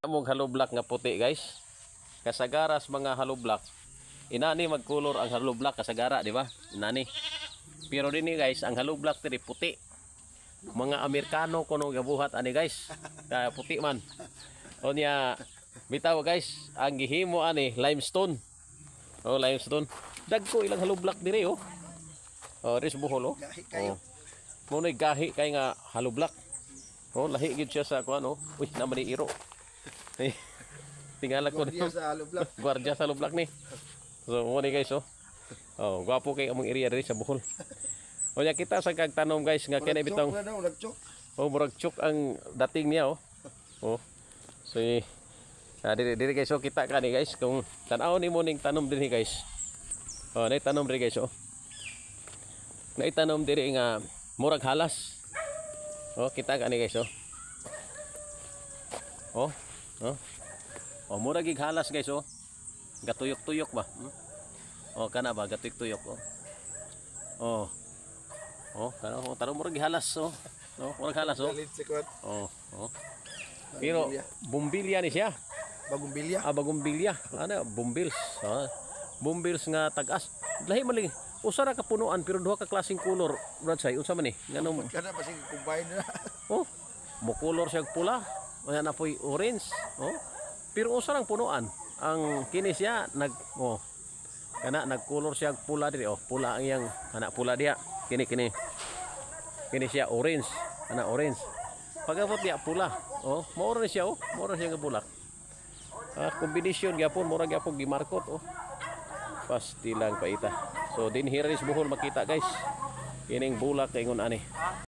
Among haloblak nga puti guys. Kasagaras mga haloblak. Inani magkulor ang haloblak kasagara, di ba? Inani. Pero dini guys, ang haloblak diri puti. Mga Amerikano kuno gabuhat ani guys. Kaya puti man. Onya bitaw guys, ang gihimo ani limestone. Oh, limestone. Dagko ilang haloblak diri oh. Oh, ris buhol oh. Oh. Monoy gahi kay nga haloblak. Oh, lahi gid siya sa kuan oh. Uy, naman ni iro. Tingala ko Gwardiya sa haloblak. Gwardiya sa haloblak ni. So mo ni guys oh. Oh, gwapo kay among area diri sa Bohol. O nya kita sa kagtanom guys nga kini bitong. Oh, murag chok ang dating niya oh. Oh. So diri guys oh, kita ka ni guys kung tan-aw nimo ning tanom dinhi guys. Oh, nay tanom diri guys oh. Nay tanom diri nga murag halas. Oh, kita ka ni guys oh. Oh. Oh. Oh, murag gig halas guys oh. Gatuyok-tuyok ba? Oh, kana ba gatuyok-tuyok oh. Oh. Oh, kana oh, taro murag halas oh. Oh, murag halas oh. Oh, oh. Pero bumbilya ni siya. Bagumbilya. Ah, bagumbilya. Ano, bumbils. Ah. Bumbils nga tag-as. Lahi man lang. Usa ra ka punuan pero duha ka klaseng color. Brad say, unsa man ni? Nganong kana pa sing combine na. oh, mo color siya pula. Wala na po'y orange. Oh. Pero usa lang punuan. Ang kini siya nag oh. Kana nagcolor siya pula diri oh. Pula ang iyang kana pula diha. Kini. Kini siya orange. Kana orange. Pagabot diha pula. Oh, mao ra siya oh. Mao ra siya nga bulak. Ah, kombinasyon gyapon mura gyapon gimarkot oh. Pasti lang paita. So din here is Bohol makita guys. Kining bulak kay ingon ani.